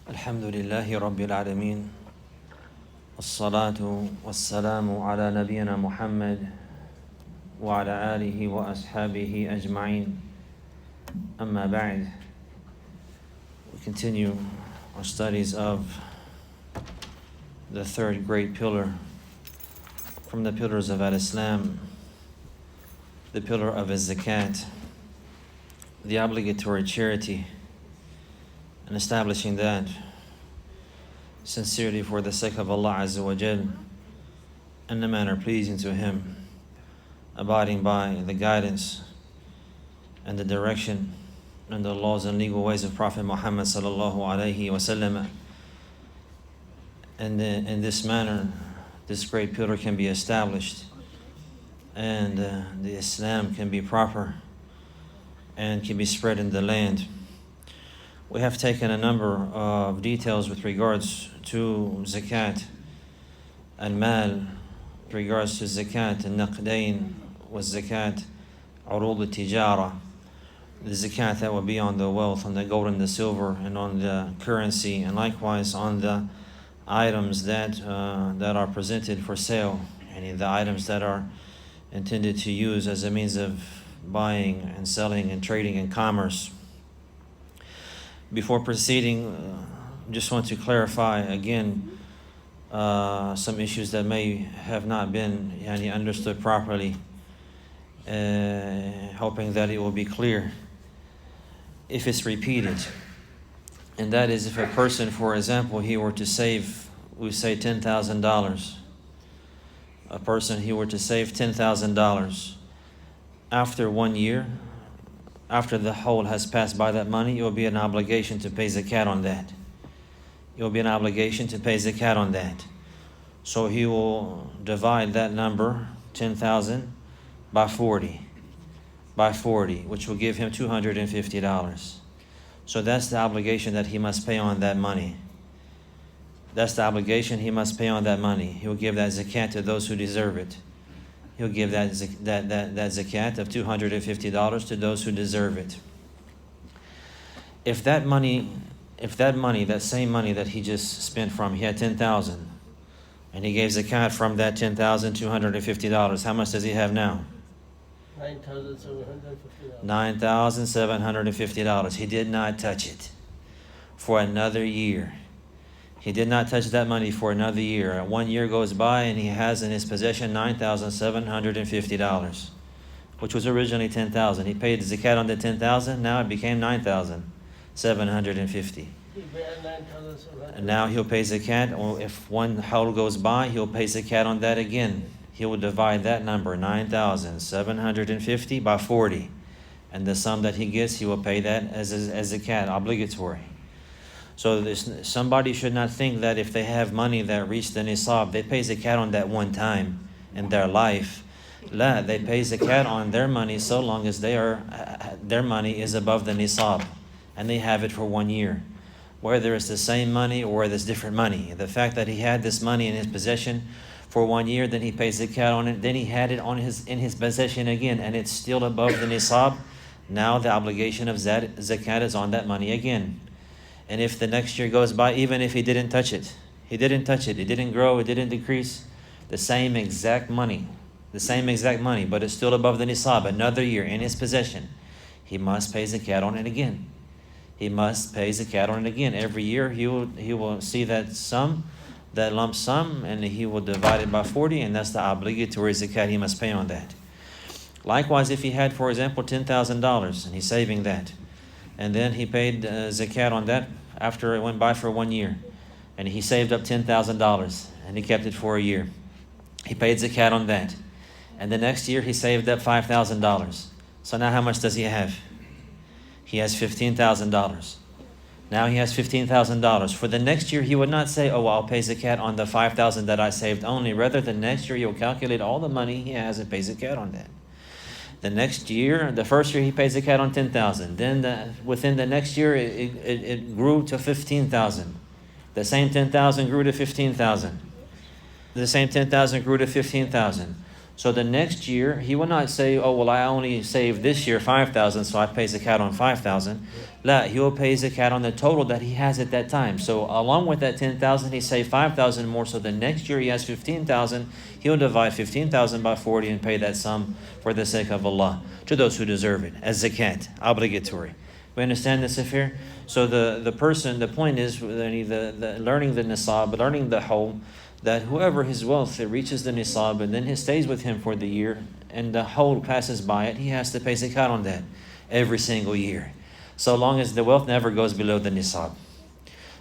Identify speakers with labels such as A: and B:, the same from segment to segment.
A: الحمد لله رب العالمين والصلاة والسلام على نبينا محمد وعلى آله وأصحابه أجمعين أما بعد. We continue our studies of the third great pillar from the pillars of Al-Islam, the pillar of Zakat, the obligatory charity, and establishing that sincerely for the sake of Allah Azza wa Jal in the manner pleasing to Him, abiding by the guidance and the direction and the laws and legal ways of Prophet Muhammad sallallahu alaihi wasallam. And in this manner, this great pillar can be established, and the Islam can be proper and can be spread in the land. We have taken a number of details with regards to zakat al-mal, with regards to zakat al-naqdain, was zakat urud al-tijara, the zakat that will be on the wealth, on the gold and the silver, and on the currency, and likewise on the items that are presented for sale, and the items that are intended to use as a means of buying and selling and trading and commerce. Before proceeding, just want to clarify again some issues that may have not been understood properly, hoping that it will be clear if it's repeated. And that is, if a person, for example, he were to save, we say $10,000. A person, he were to save $10,000. After 1 year, after the whole has passed by that money, it will be an obligation to pay zakat on that. It will be an obligation to pay zakat on that. So he will divide that number, 10,000, by 40, which will give him $250. So that's the obligation that he must pay on that money. That's the obligation he must pay on that money. He will give that zakat to those who deserve it. He'll give that zakat of $250 to those who deserve it. If that same money that he just spent from, he had 10,000, and he gave zakat from that $10,250, how much does he have now? $9,750. He did not touch it for another year. He did not touch that money for another year. 1 year goes by and he has in his possession $9,750, which was originally $10,000. He paid the zakat on the $10,000. Now it became $9,750. And now he'll pay zakat. Or if one haul goes by, he'll pay zakat on that again. He will divide that number, 9,750, by 40. And the sum that he gets, he will pay that as zakat, obligatory. So somebody should not think that if they have money that reached the nisab, they pay zakat on that one time in their life. La, they pay zakat on their money so long as their money is above the nisab, and they have it for 1 year. Whether it's the same money or whether it's different money. The fact that he had this money in his possession for 1 year, then he pays zakat on it, then he had it in his possession again, and it's still above the nisab. Now the obligation of zakat is on that money again. And if the next year goes by, even if he didn't touch it, it didn't grow, it didn't decrease, the same exact money, but it's still above the nisab, another year in his possession, he must pay zakat on it again. Every year he will see that sum, that lump sum, and he will divide it by 40, and that's the obligatory zakat he must pay on that. Likewise, if he had, for example, $10,000 and he's saving that, and then he paid zakat on that after it went by for 1 year, and he saved up $10,000 and he kept it for a year. He paid zakat on that, and the next year he saved up $5,000. So now how much does he have? He has $15,000. Now he has $15,000. For the next year, he would not say, "Oh, I'll pay zakat on the $5,000 that I saved only." Rather, the next year he'll calculate all the money he has and pay zakat on that. The next year, the first year he pays zakat on 10,000. Then within the next year, it grew to 15,000. The same 10,000 grew to 15,000. The same 10,000 grew to 15,000. So the next year, he will not say, oh, well, I only saved this year 5,000, so I pay zakat on 5,000. La, he will pay zakat on the total that he has at that time. So along with that 10,000, he saved 5,000 more. So the next year he has 15,000. He'll divide 15,000 by 40 and pay that sum for the sake of Allah to those who deserve it as zakat, obligatory. We understand this affair? So the point is the learning the nisab, learning the whole, that whoever his wealth it reaches the nisab and then he stays with him for the year and the whole passes by it, he has to pay zakat on that every single year. So long as the wealth never goes below the nisab.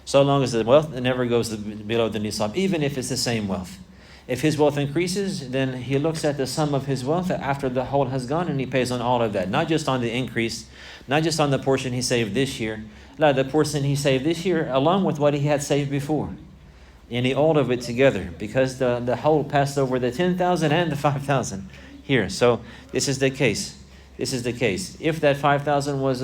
A: So long as the wealth never goes below the nisab, even if it's the same wealth. If his wealth increases, then he looks at the sum of his wealth after the whole has gone and he pays on all of that. Not just on the increase, not just on the portion he saved this year, the portion he saved this year along with what he had saved before. And all of it together, because the whole passed over the 10,000 and the 5,000 here. So this is the case. This is the case. If that 5,000 was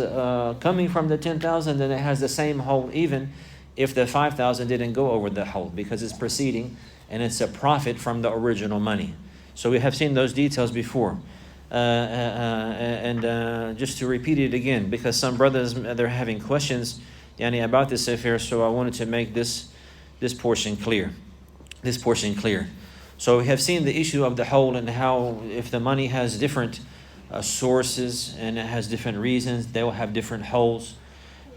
A: coming from the 10,000, then it has the same whole, even if the 5,000 didn't go over the whole, because it's proceeding and it's a profit from the original money. So we have seen those details before. Just to repeat it again, because some brothers, they're having questions about this affair, so I wanted to make this portion clear. This portion clear. So we have seen the issue of the whole and how if the money has different sources and it has different reasons, they will have different holes.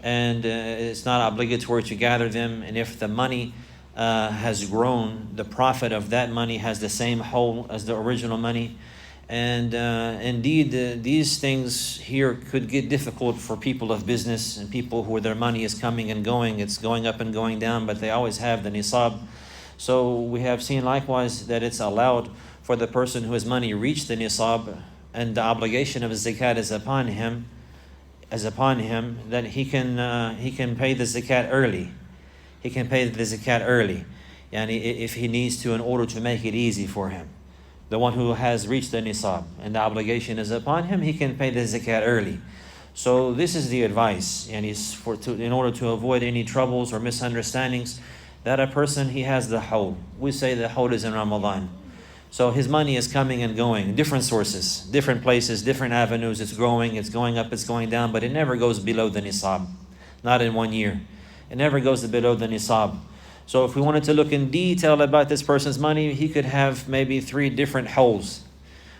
A: And it's not obligatory to gather them. And if the money has grown, the profit of that money has the same hole as the original money. And indeed, these things here could get difficult for people of business and people who their money is coming and going. It's going up and going down, but they always have the nisab. So we have seen likewise that it's allowed for the person whose money reached the nisab and the obligation of zakat is upon him, that he can pay the zakat early. He can pay the zakat early, and if he needs to, in order to make it easy for him. The one who has reached the nisab and the obligation is upon him, he can pay the zakat early. So this is the advice, and in order to avoid any troubles or misunderstandings, that a person, he has the hawl. We say the hawl is in Ramadan. So his money is coming and going, different sources, different places, different avenues. It's growing, it's going up, it's going down, but it never goes below the nisab. Not in 1 year. It never goes below the nisab. So if we wanted to look in detail about this person's money, he could have maybe 3 different holes,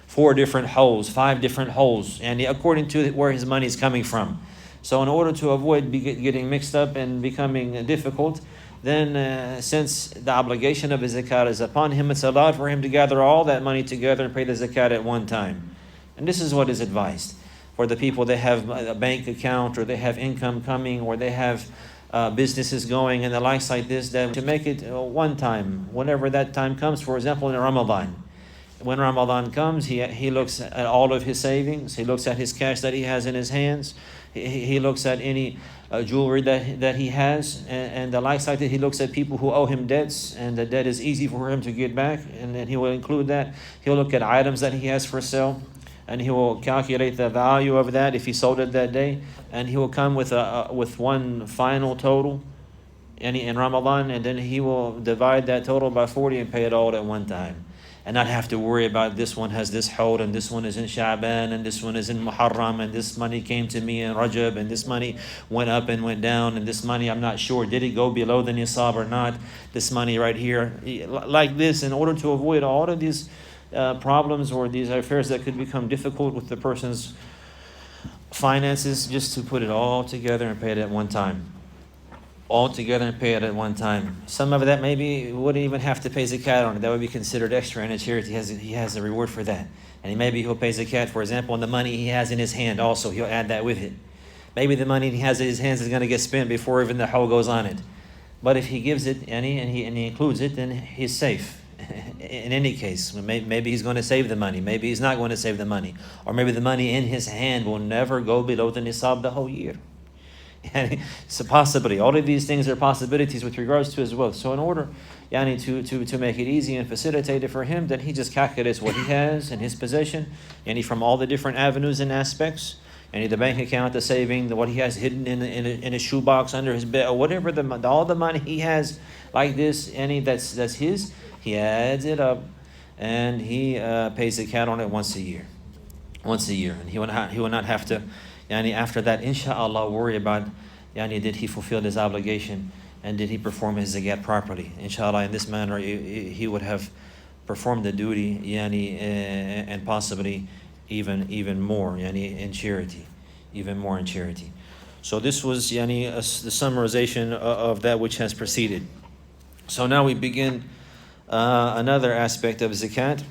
A: 4 different holes, 5 different holes, and according to where his money is coming from. So in order to avoid getting mixed up and becoming difficult, then since the obligation of his zakat is upon him, it's allowed for him to gather all that money together and pay the zakat at one time. And this is what is advised for the people that have a bank account or they have income coming or they have businesses going and the likes like this, that to make it one time, whenever that time comes. For example, in Ramadan. When Ramadan comes, he looks at all of his savings. He looks at his cash that he has in his hands. He looks at any jewelry that he has and the likes like that. He looks at people who owe him debts and the debt is easy for him to get back, and then he will include that. He'll look at items that he has for sale and he will calculate the value of that if he sold it that day, and he will come with one final total in Ramadan, and then he will divide that total by 40 and pay it all at one time. And not have to worry about this one has this hold and this one is in Sha'ban and this one is in Muharram and this money came to me in Rajab and this money went up and went down and this money I'm not sure, did it go below the nisab or not? This money right here, like this, in order to avoid all of these problems or these affairs that could become difficult with the person's finances, just to put it all together and pay it at one time. All together and pay it at one time. Some of that maybe wouldn't even have to pay zakat on it. That would be considered extra in a charity. He has a reward for that. And maybe he'll pay zakat, for example, on the money he has in his hand also. He'll add that with it. Maybe the money he has in his hands is going to get spent before even the hawl goes on it. But if he gives it and he includes it, then he's safe. In any case, maybe he's going to save the money. Maybe he's not going to save the money. Or maybe the money in his hand will never go below the nisab the whole year. It's a possibility. All of these things are possibilities with regards to his wealth. So in order to make it easy and facilitate it for him, then he just calculates what he has in his possession, from all the different avenues and aspects, the bank account, the saving, what he has hidden in a shoebox under his bed, or whatever, all the money he has like this, that's his, he adds it up, and he pays zakat on it once a year. Once a year. And he will not have to, after that, inshallah, worry about, did he fulfill his obligation and did he perform his zakat properly. Inshallah, in this manner, he would have performed the duty, and possibly even more, in charity. Even more in charity. So this was, the summarization of that which has preceded. So now we begin another aspect of zakat.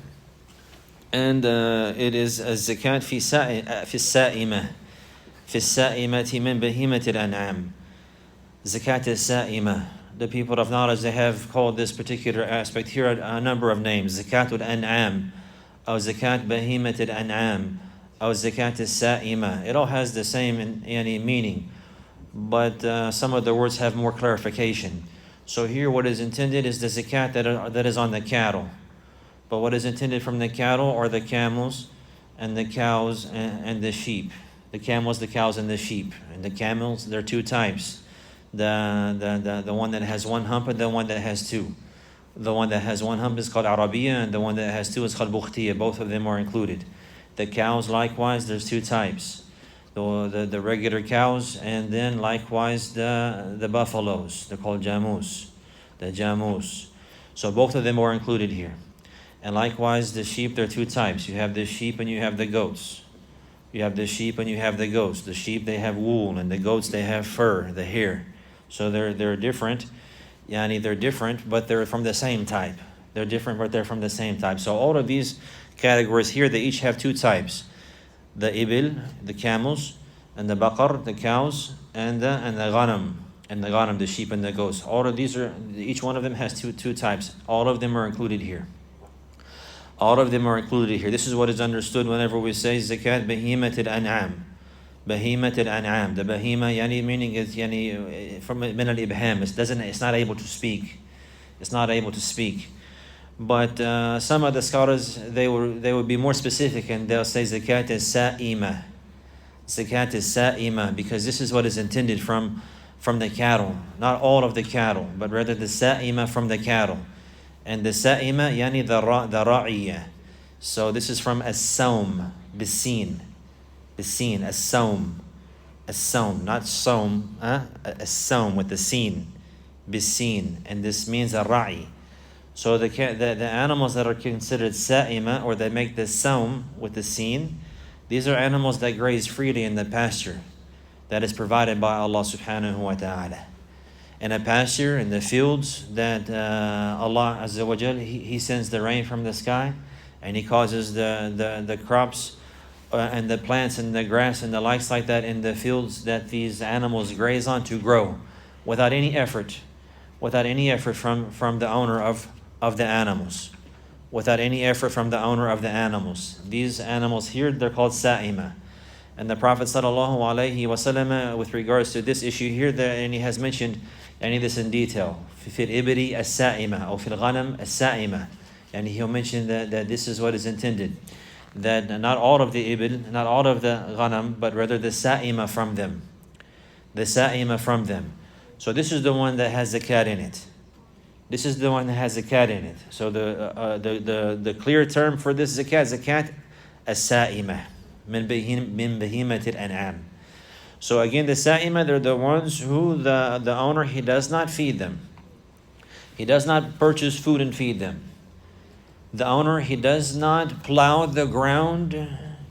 A: And it is الزكاة في السائمة من بهيمة الأنعام. Zakat al-Sa'imah. The people of knowledge, they have called this particular aspect here a number of names. Zakat al-An'am, or Zakat Bahimat al-An'am, or Zakat al-Sa'imah. It all has the same meaning, but some of the words have more clarification. So here what is intended is the zakat that is on the cattle. But what is intended from the cattle are the camels and the cows and the sheep. The camels, the cows, and the sheep. And the camels, there are two types. The one that has one hump and the one that has two. The one that has one hump is called Arabiya, and the one that has two is called Bukhtiya. Both of them are included. The cows, likewise, there's two types. The regular cows, and then likewise the buffaloes. They're called Jamus. The Jamus. So both of them are included here. And likewise, the sheep, there are two types. You have the sheep and you have the goats. You have the sheep and you have the goats. The sheep, they have wool, and the goats, they have fur, the hair. So they're different. They're different, but they're from the same type. They're different, but they're from the same type. So all of these categories here, they each have two types. The ibil, the camels, and the baqar, the cows, and the ghanam, the sheep and the goats. All of these each one of them has two types. All of them are included here. All of them are included here. This is what is understood whenever we say zakat bahimat al-an'am. Bahimat al-an'am. The bahima, meaning is from min al-ibham. It's not able to speak. It's not able to speak. But some of the scholars, they would be more specific, and they'll say zakat al-sa'ima. Zakat al-sa'ima, because this is what is intended from the cattle. Not all of the cattle, but rather the sa'ima from the cattle. And the sa'ima, the ra'iyya. So this is from as-sawm, bisin, as-sawm, not sawm, as-sawm with the sin, bisin, and this means a ra'i. So the animals that are considered sa'ima, or that make the sawm with the sin, these are animals that graze freely in the pasture that is provided by Allah subhanahu wa ta'ala. In a pasture, in the fields that Allah Azza wa Jal, He sends the rain from the sky, and He causes the crops and the plants and the grass and the likes like that in the fields that these animals graze on to grow without any effort from the owner of the animals. Without any effort from the owner of the animals. These animals here, they're called sa'ima. And the Prophet ﷺ, with regards to this issue here, and he has mentioned this in detail. في الإبل السائمة أو في الغنم السائمة. And he'll mention that this is what is intended. That not all of the ibil, not all of the ghanam, but rather the sa'ima from them. The sa'ima from them. So this is the one that has zakat in it. This is the one that has zakat in it. So the clear term for this zakat as-sa'ima min bahimat al-an'am. So again, the sa'ima, they're the ones who the owner, he does not feed them. He does not purchase food and feed them. The owner, he does not plow the ground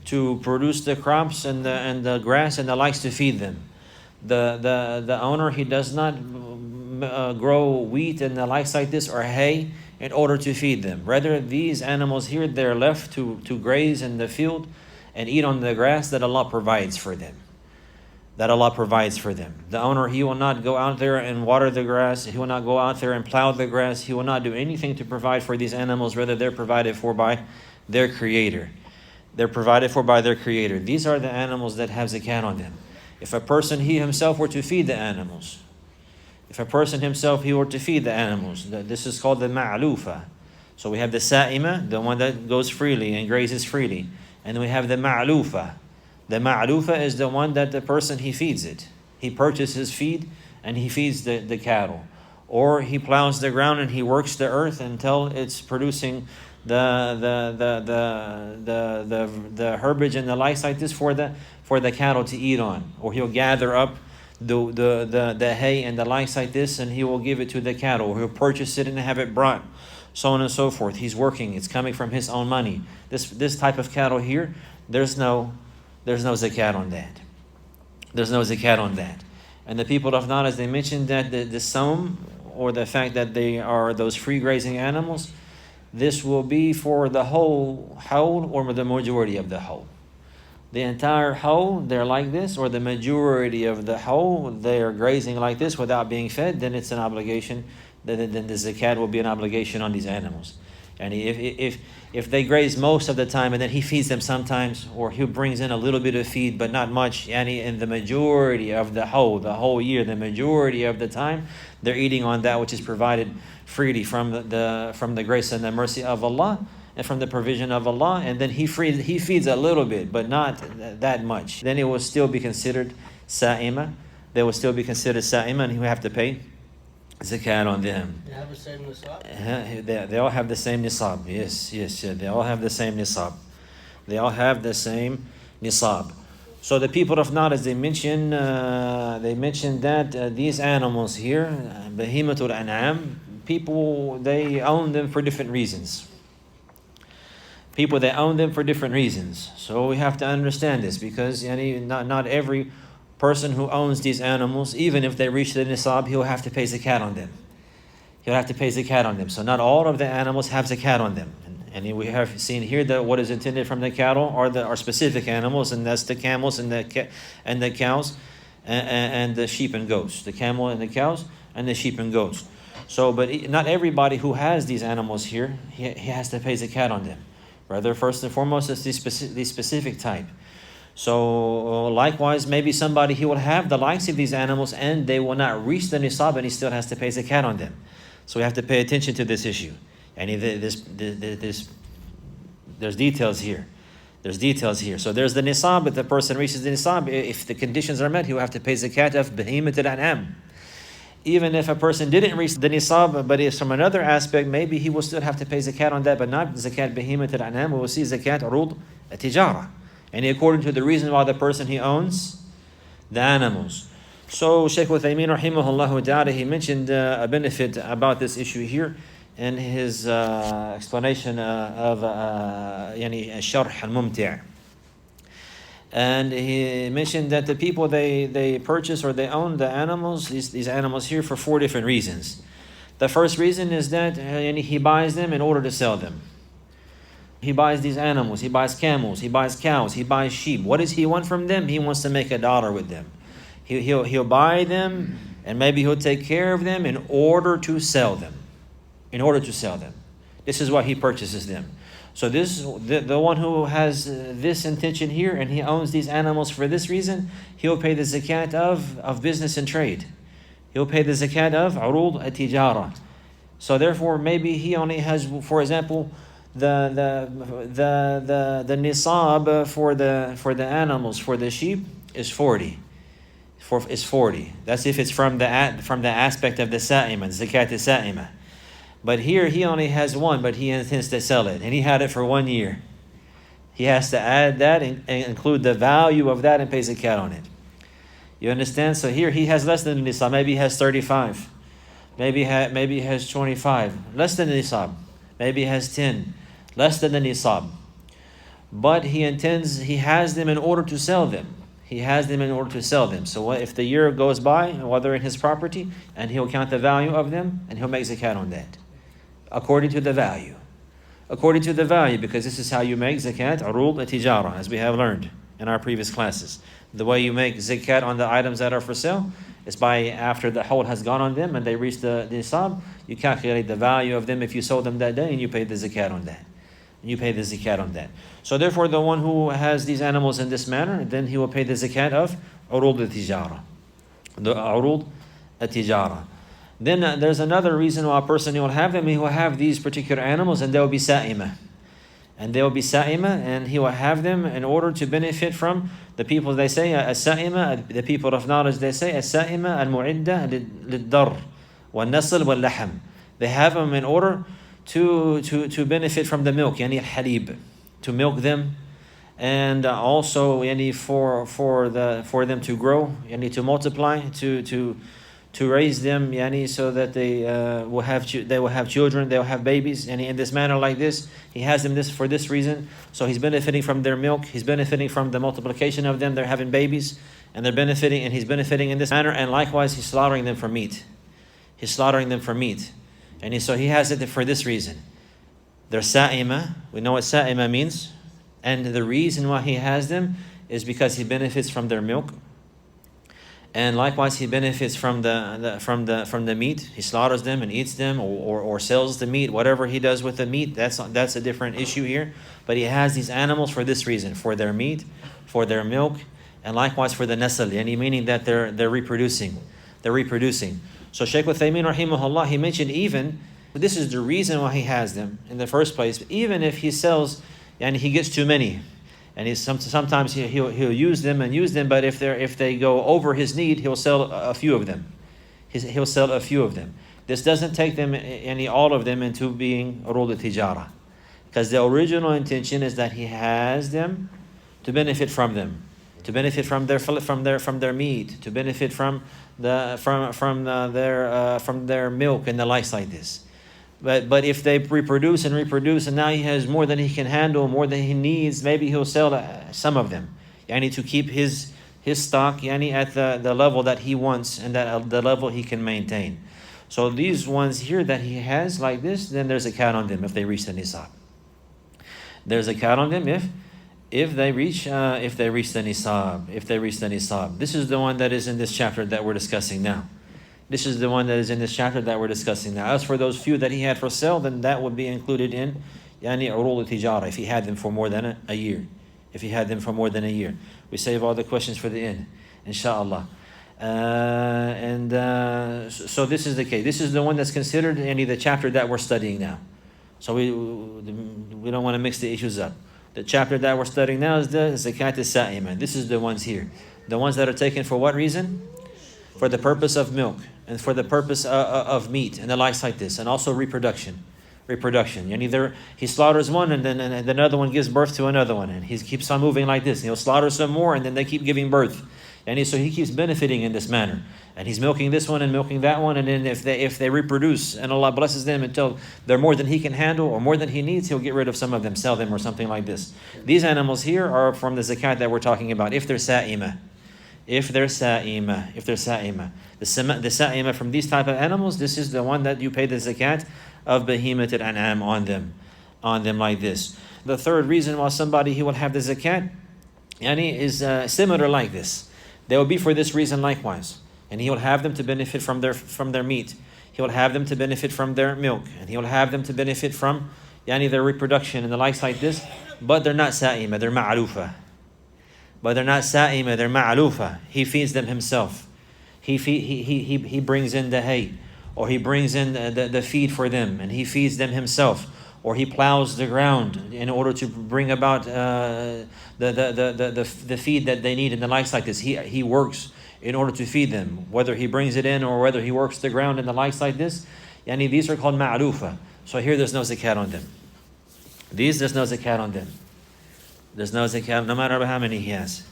A: to produce the crops and the grass and the likes to feed them. The owner, he does not grow wheat and the likes like this, or hay, in order to feed them. Rather, these animals here, they're left to graze in the field and eat on the grass that Allah provides for them. That Allah provides for them. The owner, he will not go out there and water the grass. He will not go out there and plow the grass. He will not do anything to provide for these animals. Rather, they're provided for by their Creator. They're provided for by their Creator. These are the animals that have zakat on them. If a person, he himself, were to feed the animals, if a person himself, he were to feed the animals, this is called the ma'lufa. So we have the sa'ima, the one that goes freely and grazes freely. And we have the ma'lufa. The ma'lufa is the one that the person, he feeds it. He purchases feed and he feeds the cattle. Or he plows the ground and he works the earth until it's producing the herbage and the likes like this for the cattle to eat on, or he'll gather up the hay and the likes like this, and he will give it to the cattle, or he'll purchase it and have it brought, so on and so forth. He's working; it's coming from his own money. This type of cattle here, there's no zakat on that. There's no zakat on that. And the people of Nad, as they mentioned, that the sawm, or the fact that they are those free grazing animals, this will be for the whole hawl, or the majority of the hawl. The entire hawl, they're like this, or the majority of the hawl, they are grazing like this without being fed, then it's an obligation. Then the zakat will be an obligation on these animals. And if they graze most of the time, and then he feeds them sometimes, or he brings in a little bit of feed, but not much, and in the majority of the whole year, the majority of the time, they're eating on that which is provided freely from the grace and the mercy of Allah, and from the provision of Allah, and then he feeds a little bit, but not that much. Then it will still be considered sa'ima. They will still be considered sa'ima, and he will have to pay zakat on them.
B: They have the same nisab?
A: They all have the same nisab. Yes. They all have the same nisab. They all have the same nisab. So the people of Nad, as they mentioned that these animals here, bahimatul an'am, people, they own them for different reasons. People, they own them for different reasons. So we have to understand this, because not every person who owns these animals, even if they reach the nisab, he'll have to pay zakat on them. He'll have to pay zakat on them. So not all of the animals have zakat on them. And we have seen here that what is intended from the cattle are specific animals, and that's the camels and the cows and the sheep and goats. The camel and the cows and the sheep and goats. So, but not everybody who has these animals here, he has to pay zakat on them. Rather, first and foremost, it's the specific type. So likewise, maybe somebody, he will have the likes of these animals and they will not reach the nisab, and he still has to pay zakat on them. So we have to pay attention to this issue. And there's details here. There's details here. So there's the nisab. If the person reaches the nisab, if the conditions are met, he will have to pay zakat of bahimat al-an'am. Even if a person didn't reach the nisab, but it's from another aspect, maybe he will still have to pay zakat on that, but not zakat bahimat al-an'am. We will see zakat urud at-tijara. And according to the reason why the person, he owns the animals. So Shaykh Uthaymeen rahimahullah ta'ala, he mentioned a benefit about this issue here in his explanation of Sharh al-Mumti'. And he mentioned that the people, they purchase or they own the animals, these animals here, for 4 different reasons. The first reason is that he buys them in order to sell them. He buys these animals, he buys camels, he buys cows, he buys sheep. What does he want from them? He wants to make $1 with them. He'll buy them, and maybe he'll take care of them in order to sell them. In order to sell them. This is why he purchases them. So the one who has this intention here, and he owns these animals for this reason, he'll pay the zakat of business and trade. He'll pay the zakat of urud at-tijara. So therefore, maybe he only has, for example, the nisab for the animals, for the sheep, is 40. Is 40. That's if it's from the aspect of the sa'ima, zakat sa'ima. But here he only has 1, but he intends to sell it, and he had it for 1 year. He has to add that and include the value of that and pay zakat on it. You understand? So here he has less than the nisab. Maybe he has 35. Maybe he has 25. Less than the nisab. Maybe he has 10. Less than the nisab. But he has them in order to sell them. He has them in order to sell them. So if the year goes by while they're in his property, and he'll count the value of them, and he'll make zakat on that. According to the value. According to the value, because this is how you make zakat, urud at-tijara, as we have learned in our previous classes. The way you make zakat on the items that are for sale is by, after the hawl has gone on them and they reach the nisab, you calculate the value of them if you sold them that day, and you pay the zakat on that. You pay the zakat on that. So therefore, the one who has these animals in this manner, then he will pay the zakat of urud at-tijara. The urud at-tijara. Then there's another reason why a person will have them. He will have these particular animals, and they will be sa'ima. And they will be sa'ima, and he will have them in order to benefit from the people. They say as-sa'ima, the people of knowledge, they say as-sa'ima al-mu'idda lid-dar wal-nasl wal-lahm. They have them in order to benefit from the milk, yani halib, to milk them, and also yani for them to grow, yani to multiply, to raise them, yani so that they will have children, they will have babies, and in this manner like this, he has them this for this reason. So he's benefiting from their milk, he's benefiting from the multiplication of them, they're having babies, and he's benefiting in this manner. And likewise, he's slaughtering them for meat. He's slaughtering them for meat, and so he has it for this reason. They're sa'ima. We know what sa'ima means, and the reason why he has them is because he benefits from their milk. And likewise, he benefits from the meat. He slaughters them and eats them, or sells the meat. Whatever he does with the meat, that's a different issue here. But he has these animals for this reason: for their meat, for their milk, and likewise for the nasl, meaning that they're reproducing. They're reproducing. So Shaykh Uthaymeen rahimahullah, he mentioned even this is the reason why he has them in the first place. Even if he sells and he gets too many, and sometimes he'll use them, but if they go over his need, he'll sell a few of them. He'll sell a few of them. This doesn't take them all of them into being urud al-tijara, because the original intention is that he has them to benefit from them, to benefit from their meat, to benefit from their milk and the likes like this. But if they reproduce, and now he has more than he can handle, more than he needs, maybe he'll sell some of them, to keep his stock at the level that he wants and that the level he can maintain. So these ones here that he has like this, then there's a zakat on them if they reach the nisab. There's a zakat on them if they reach the nisab. This is the one that is in this chapter that we're discussing now. This is the one that is in this chapter that we're discussing now. As for those few that he had for sale, then that would be included in urul al-tijara if he had them for more than a year. If he had them for more than a year. We save all the questions for the end, inshallah. So this is the case. This is the one that's considered the chapter that we're studying now. So we don't want to mix the issues up. The chapter that we're studying now is the zakat as-sa'ima. This is the ones here. The ones that are taken for what reason? For the purpose of milk, and for the purpose of meat, and the likes like this, and also reproduction. He slaughters one, and then another one gives birth to another one, and he keeps on moving like this. And he'll slaughter some more, and then they keep giving birth. So he keeps benefiting in this manner, and he's milking this one and milking that one, and then if they reproduce, and Allah blesses them until they're more than he can handle or more than he needs, he'll get rid of some of them, sell them, or something like this. These animals here are from the zakat that we're talking about. If they're sa'ima. If they're sa'ima. The sa'ima from these type of animals, this is the one that you pay the zakat of behemoth al-an'am on them like this. The third reason why somebody he will have the zakat is similar like this. They will be for this reason likewise. And he will have them to benefit from their meat. He will have them to benefit from their milk. And he will have them to benefit from their reproduction and the likes like this. But they're not sa'ima, they're ma'alufa. They're ma'alufa. He feeds them himself. He brings in the hay, or he brings in the feed for them, and he feeds them himself, or he plows the ground in order to bring about the feed that they need and the likes like this. He works in order to feed them, whether he brings it in or whether he works the ground and the likes like this. These are called ma'alufa. So here there's no zakat on them. There's no zakat on them. There's no zakat, no matter how many he has.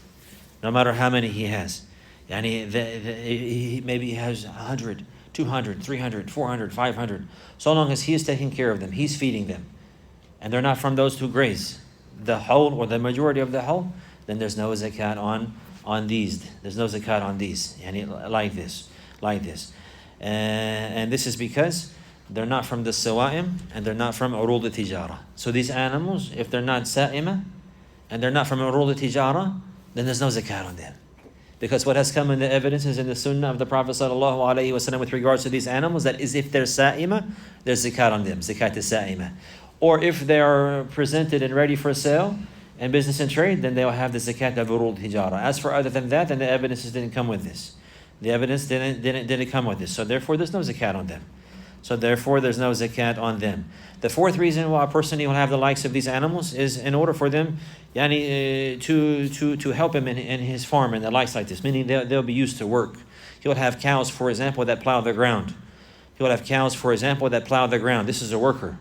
A: Maybe he has 100, 200, 300, 400, 500. So long as he is taking care of them, he's feeding them, and they're not from those who graze the whole or the majority of the whole, then there's no zakat on these. There's no zakat on these. Like this. And this is because they're not from the sawa'im, and they're not from urul al-tijara. So these animals, if they're not sa'ima, and they're not from urul al-tijara, then there's no zakat on them. Because what has come in the evidences in the sunnah of the Prophet ﷺ with regards to these animals, that is if they're sa'ima, there's zakat on them, zakat as-sa'ima. Or if they are presented and ready for sale and business and trade, then they will have the zakat of urul al-tijara. As for other than that, then the evidences didn't come with this. The evidence didn't come with this. So therefore there's no zakat on them. The fourth reason why a person will have the likes of these animals is in order for them to help him in his farm and the likes like this, meaning they'll be used to work. He will have cows, for example, that plow the ground. This is a worker.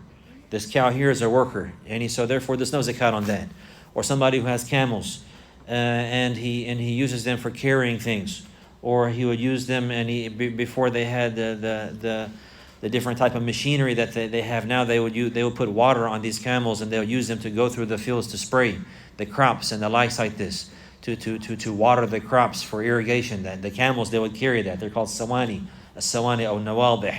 A: This cow here is a worker, so therefore there's no zakat on that. Or somebody who has camels, and he uses them for carrying things, or he would use them before they had the different type of machinery that they have now. They would put water on these camels, and they would use them to go through the fields to spray the crops and the likes like this, to water the crops for irrigation. That the camels, they would carry that. They're called sawani or nawalbih.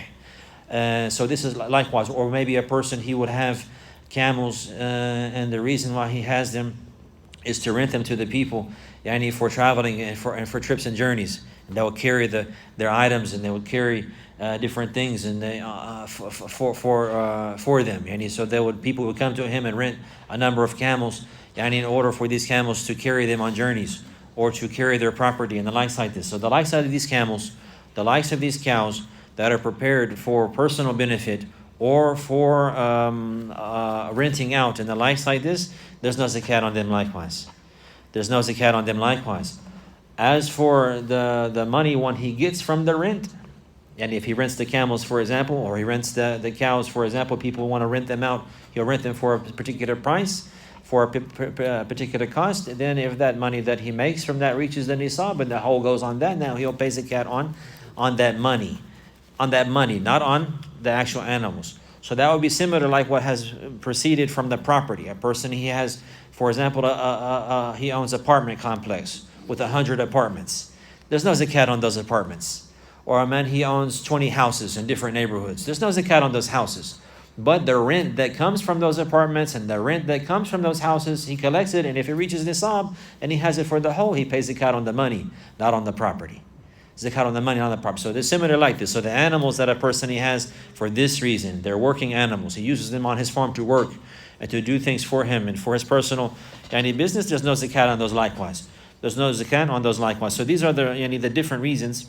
A: So this is likewise. Or maybe a person, he would have camels, and the reason why he has them is to rent them to the people, for traveling and for trips and journeys. And they would carry their items, and they would carry different things, and they for them. So people would come to him and rent a number of camels, in order for these camels to carry them on journeys, or to carry their property and the likes like this. So the likes of these camels, the likes of these cows that are prepared for personal benefit, or for renting out and the likes like this, there's no zakat on them likewise. There's no zakat on them likewise. As for the money one he gets from the rent, and if he rents the camels, for example, or he rents the cows, for example, people want to rent them out, he'll rent them for a particular price, for a particular cost. Then if that money that he makes from that reaches the nisab, and the whole goes on that, now he'll pay zakat on that money. On that money, not on the actual animals. So that would be similar like what has proceeded from the property. A person, he has, for example, he owns an apartment complex with 100 apartments. There's no zakat on those apartments. Or a man, he owns 20 houses in different neighborhoods. There's no zakat on those houses. But the rent that comes from those apartments and the rent that comes from those houses, he collects it, and if it reaches nisab and he has it for the whole, he pays zakat on the money, not on the property. Zakat on the money, not on the property. So they're similar like this. So the animals that a person he has for this reason, they're working animals. He uses them on his farm to work and to do things for him and for his personal business. There's no zakat on those likewise. There's no zakat on those likewise. So these are the different reasons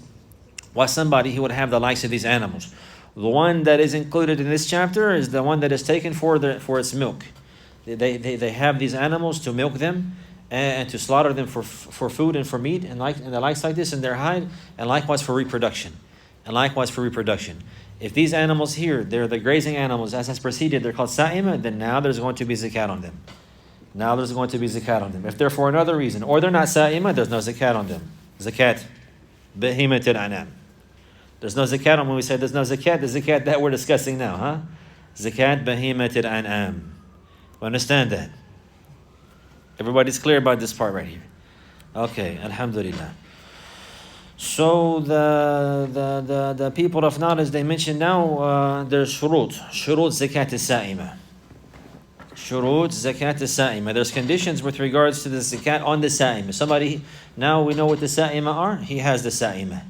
A: why somebody, he would have the likes of these animals. The one that is included in this chapter is the one that is taken for its milk. They have these animals to milk them, and to slaughter them for food and for meat, and the likes like this, in their hide, and likewise for reproduction. If these animals here, they're the grazing animals, as has preceded, they're called sa'ima, then now there's going to be zakat on them. If they're for another reason, or they're not sa'ima, there's no zakat on them. Zakat. Bahimat al-anam. There's no zakat on when we say there's no zakat, the zakat that we're discussing now, Zakat bahimat al-anam. We understand that? Everybody's clear about this part right here. Okay, alhamdulillah. So the people of knowledge, they mention now there's shurut zakat as-sa'ima. Shurut zakat as-sa'ima. There's conditions with regards to the zakat on the sa'ima. Somebody, now we know what the sa'ima are, he has the sa'ima.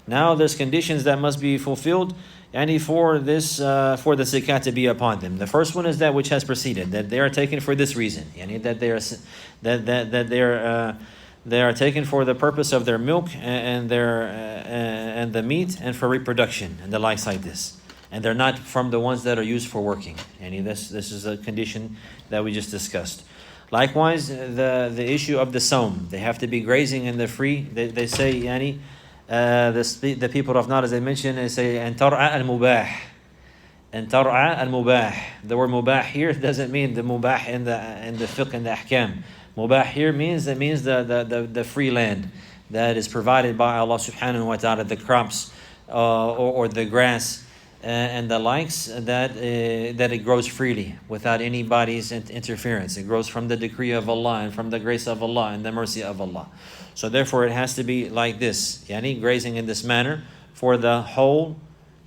A: Now there's conditions that must be fulfilled, for the zakat to be upon them. The first one is that which has preceded, that they are taken for this reason, that they are taken for the purpose of their milk and the meat, and for reproduction and the likes like this, and they're not from the ones that are used for working. This is a condition that we just discussed. Likewise, the issue of the sawm, they have to be grazing in the free. They say the people of knowledge, they mention, they say and tar'a al-mubah. And tar'a al-mubah. The word mubah here doesn't mean the mubah in the fiqh and the ahkam. Mubah here means the free land that is provided by Allah subhanahu wa ta'ala, the crops or the grass and the likes, that it grows freely without anybody's interference. It grows from the decree of Allah and from the grace of Allah and the mercy of Allah. So therefore it has to be like this, grazing in this manner for the whole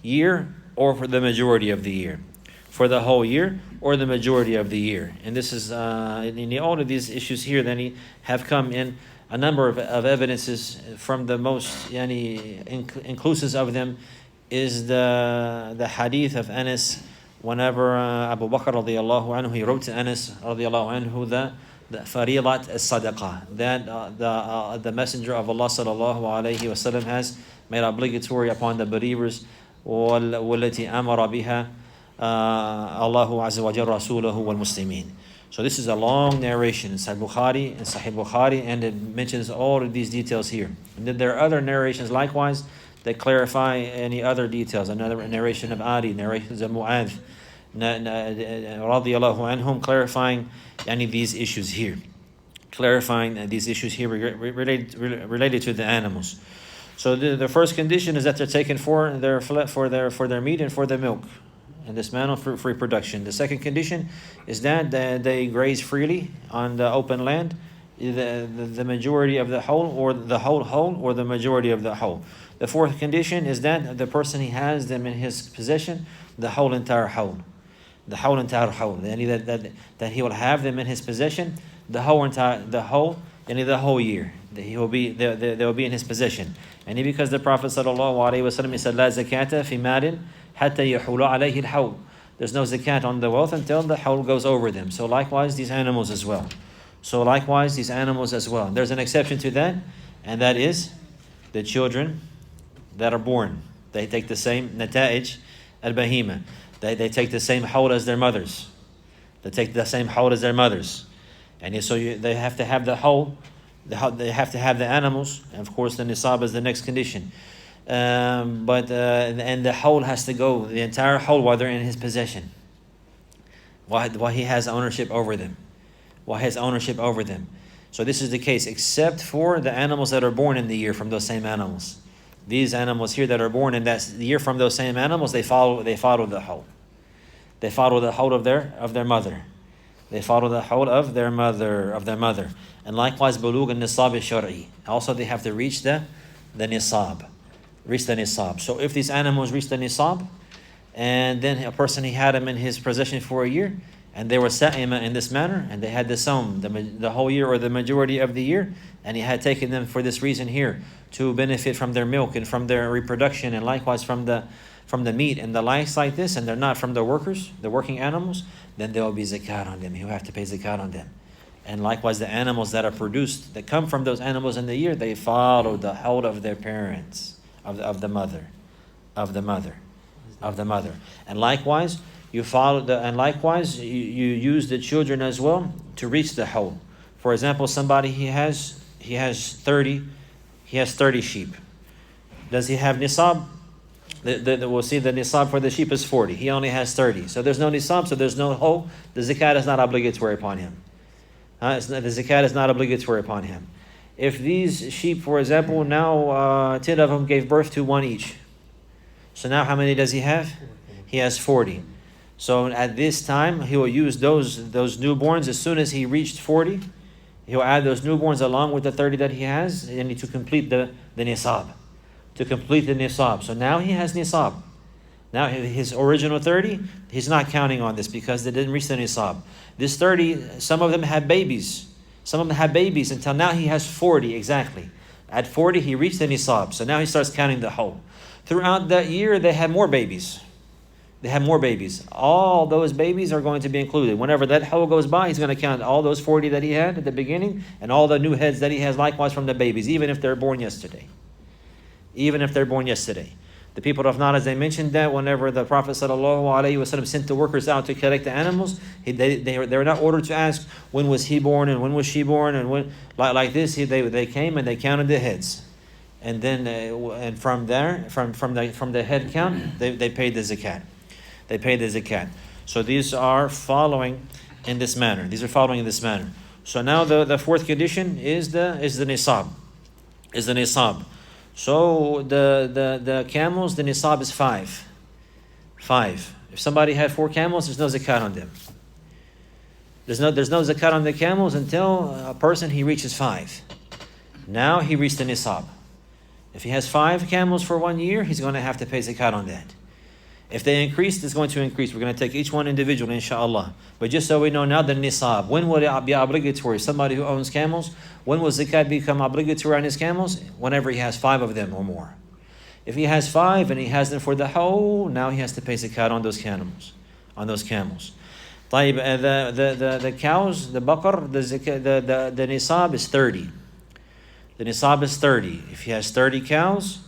A: year or for the majority of the year. For the whole year or the majority of the year. And this is, all of these issues here then have come in a number of evidences. From the most inclusive of them is the hadith of Anas, whenever Abu Bakr radiallahu anhu, he wrote to Anas radiallahu anhu the farilat as-sadaqah, that the Messenger of Allah sallallahu alayhi wasallam has made obligatory upon the believers, وَالَّتِي أَمَرَ بِهَا Allahu azza wa jalla rasulahu wal muslimin. So this is a long narration in Sahih Bukhari, and it mentions all of these details here. And then there are other narrations likewise that clarify any other details. Another narration of Ali, narrations of Mu'adh, radiallahu anhum, clarifying these issues here. Related to the animals. So the first condition is that they're taken for their meat and for their milk, and this manner for reproduction. The second condition is that they graze freely on the open land, the majority of the whole, or the whole, or the majority of the whole. The fourth condition is that the person, he has them in his possession, the whole entire whole. The whole entire whole. That he will have them in his possession, the whole year. They will be in his possession. And because the Prophet ﷺ said, "La zakata fi malin hatta yahulu alayhi al-hawl." There's no zakat on the wealth until the hawl goes over them. So likewise these animals as well. There's an exception to that, and that is the children that are born. They take the same nata'ij al-bahima. They take the same hawl as their mothers. And so they have to have the hawl. They have to have the animals, and of course the nisab is the next condition. And the hawl has to go, the entire hawl, while they're in his possession. While he has ownership over them. So this is the case, except for the animals that are born in the year from those same animals. These animals here that are born in that year from those same animals, they follow the hawl. They follow the hawl of their mother. And likewise, bulugh al-nisab al-shar'i. Also, they have to reach the nisab. So if these animals reach the nisab, and then a person, he had them in his possession for a year, and they were sa'ima in this manner, and they had the sawm, the whole year or the majority of the year, and he had taken them for this reason here, to benefit from their milk and from their reproduction, and likewise from the meat and the likes like this, and they're not from the working animals, then there will be zakat on them. He'll have to pay zakat on them. And likewise, the animals that are produced, that come from those animals in the year, they follow the hawl of their parents, of the mother. And likewise, you use the children as well to reach the hawl. For example, somebody he has 30 sheep. Does he have nisab? We'll see the nisab for the sheep is 40. He only has 30. So there's no nisab, so there's no hawl. The zakat is not obligatory upon him. The zakat is not obligatory upon him. If these sheep, for example, now 10 of them gave birth to one each. So now how many does he have? He has 40. So at this time, he will use those newborns. As soon as he reached 40, he'll add those newborns along with the 30 that he has, and to complete the nisab. So now he has nisab. Now his original 30, he's not counting on this because they didn't reach the nisab. This 30, some of them had babies. Until now he has 40 exactly. At 40, he reached the nisab. So now he starts counting the whole. Throughout that year, they had more babies. All those babies are going to be included. Whenever that hawl goes by, he's going to count all those 40 that he had at the beginning and all the new heads that he has likewise from the babies, even if they're born yesterday. The people of Nad, as they mentioned that whenever the Prophet ﷺ sent the workers out to collect the animals, they were not ordered to ask when was he born and when was she born and when like this. They came and they counted the heads, and then and from there from the head count they paid the zakat. So these are following in this manner. So now the fourth condition is the nisab. So the camels, the nisab is 5. If somebody had 4 camels, there's no zakat on them. There's no zakat on the camels until a person, he reaches 5. Now he reached the nisab. If he has 5 camels for 1 year, he's going to have to pay zakat on that. If they increase, it's going to increase. We're going to take each one individually, inshallah. But just so we know now, the nisab, when will it be obligatory? Somebody who owns camels, when will zakat become obligatory on his camels? Whenever he has 5 of them or more. If he has 5 and he has them for the whole, now he has to pay zakat on those camels. The cows, the baqar, the nisab is 30. If he has 30 cows,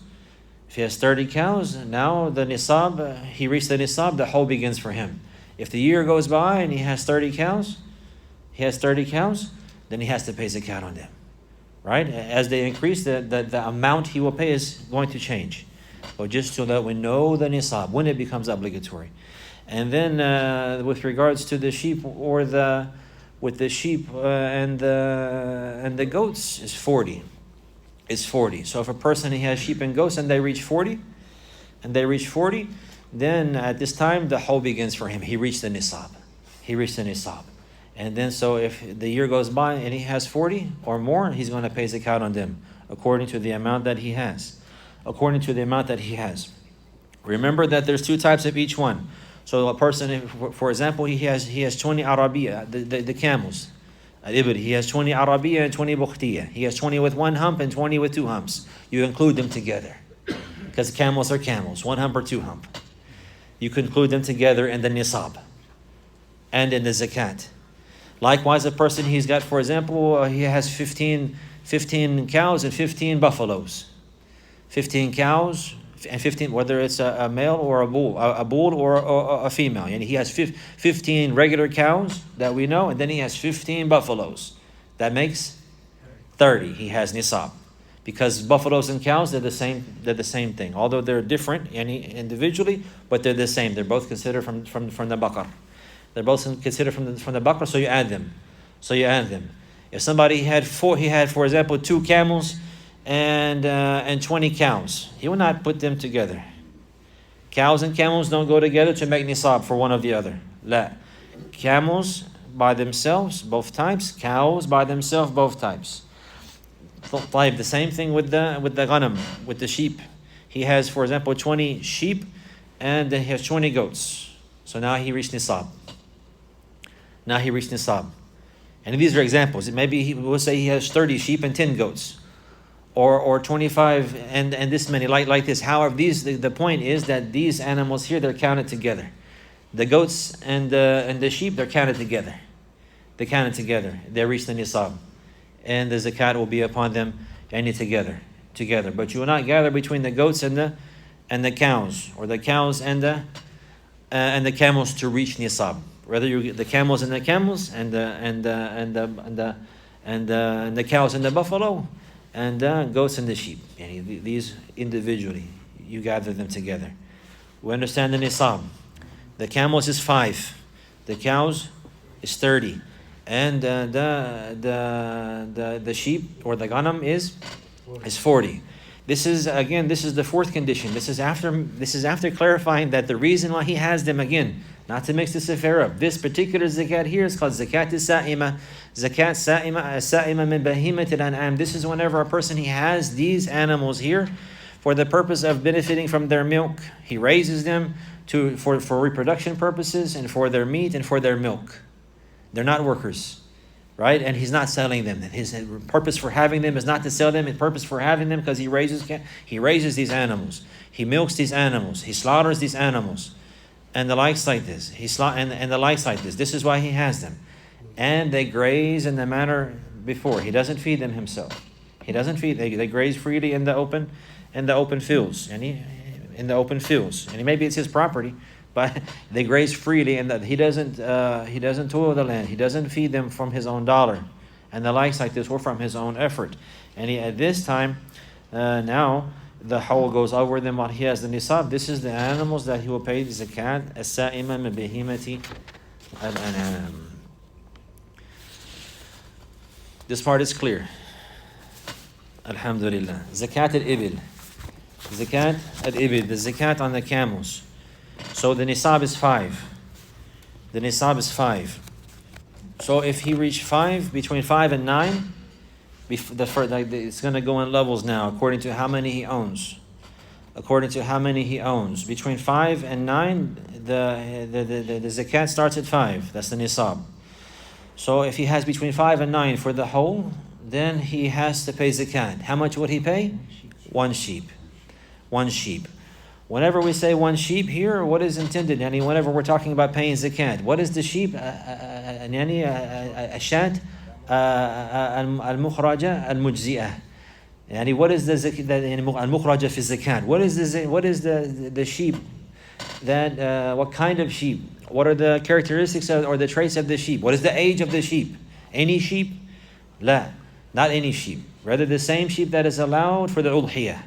A: now the nisab, he reached the nisab, the whole begins for him. If the year goes by and he has 30 cows, then he has to pay zakat on them. Right? As they increase, the amount he will pay is going to change. But just so that we know the nisab, when it becomes obligatory. And then with regards to the sheep or with the sheep and the goats is 40. It's 40. So if a person he has sheep and goats and they reach 40, then at this time the haul begins for him. He reached the nisab. And then so if the year goes by and he has 40 or more, he's going to pay zakat on them according to the amount that he has. Remember that there's two types of each one. So a person, for example, he has 20 Arabiya, the camels. Al-Ibr, he has 20 Arabiya and 20 Bukhtiya. He has 20 with one hump and 20 with two humps. You include them together. Because camels are camels, one hump or two hump. You can include them together in the nisab and in the zakat. Likewise, a person, he's got, for example, he has 15 cows and 15 buffaloes. 15 cows and 15, whether it's a male or a bull or a female. And he has 15 regular cows that we know, and then he has 15 buffaloes. That makes 30. He has nisab. Because buffaloes and cows, they're the same thing. Although they're different individually, but they're the same. They're both considered from the baqar. They're both considered from the baqar, so you add them. If somebody had for example, 2 camels and 20 cows, he will not put them together. Cows and camels don't go together to make nisab for one of the other. La. Camels by themselves, both types. Cows by themselves, both types. The same thing with the ghanam, with the sheep. He has, for example, 20 sheep and he has 20 goats. So now he reached nisab. And these are examples. Maybe we'll say he has 30 sheep and 10 goats. Or 25 and this many, like this. However, the point is that these animals here, they're counted together. The goats and the sheep, they're counted together. They reach the nisab. And the zakat will be upon them together. But you will not gather between the goats and the cows, or the cows and the camels to reach nisab. Rather, you get the camels and the camels, and the cows and the buffalo, and the goats and the sheep. These individually, you gather them together. We understand the nisab. The camels is 5, the cows is 30. And the sheep or the ghanam is 40. This is the fourth condition. This is after clarifying that the reason why he has them, again, not to mix this affair up. This particular zakat here is called zakat sa'ima. Zakat sa'ima min bahimat al-an'am. This is whenever a person he has these animals here for the purpose of benefiting from their milk. He raises them for reproduction purposes and for their meat and for their milk. They're not workers, right? And he's not selling them. His purpose for having them is not to sell them. His purpose for having them because he raises these animals. He milks these animals. He slaughters these animals, and the likes like this. And the likes like this. This is why he has them, and they graze in the manner before. He doesn't feed them himself. They graze freely in the open fields, and maybe it's his property. But they graze freely, and that he doesn't toil the land. He doesn't feed them from his own dollar, and the likes like this, or from his own effort. And at this time, now the hawl goes over them while he has the nisab. This is the animals that he will pay the zakat. As-sa'ima min bahimati al-an'am. This part is clear. Alhamdulillah. Zakat al-ibil. The zakat on the camels. So the nisab is 5. So if he reached 5, between 5 and 9, it's going to go in levels now according to how many he owns. Between 5 and 9, the zakat starts at 5. That's the nisab. So if he has between 5 and 9 for the whole, then he has to pay zakat. How much would he pay? 1 sheep. Whenever we say 1 sheep here, what is intended? Whenever we're talking about paying zakat, what is the sheep? Ashat al-mukhraja al-mujzi'ah. What is the al-mukhraja fi zakat? What is the sheep? What kind of sheep? What are the characteristics or the traits of the sheep? What is the age of the sheep? Any sheep? La, not any sheep. Rather, the same sheep that is allowed for the udhiyah.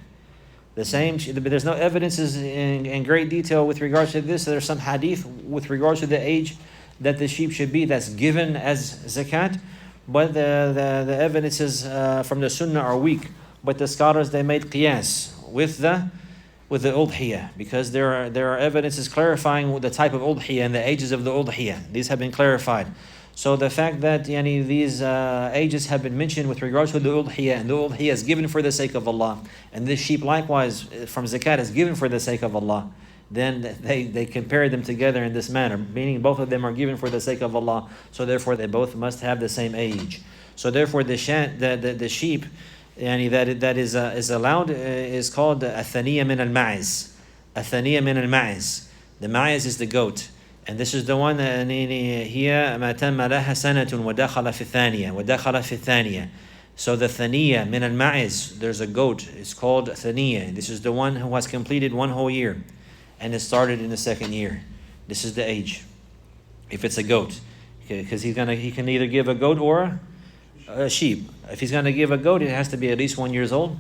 A: The same, but there's no evidences in great detail with regards to this. There's some hadith with regards to the age that the sheep should be that's given as zakat, but the evidences from the sunnah are weak. But the scholars, they made qiyas with the udhiyah, because there are evidences clarifying the type of udhiyah and the ages of the udhiyah. These have been clarified. So the fact that these ages have been mentioned with regards to the udhiyah, and the udhiyah is given for the sake of Allah, and this sheep likewise from zakat is given for the sake of Allah, then they compare them together in this manner, meaning both of them are given for the sake of Allah, so therefore they both must have the same age. So therefore the sheep that is allowed is called athaniya min al-ma'iz. Athaniya min al-ma'iz. The ma'iz is the goat. And this is the one هي ما تم لها سنة ودخل في الثانية ودخل في الثانية. So the thaniya min al-ma'iz, there's a goat, it's called thaniya. This is the one who has completed one whole year and it started in the second year. This is the age. If it's a goat, because he can either give a goat or a sheep. If he's going to give a goat, it has to be at least 1 year old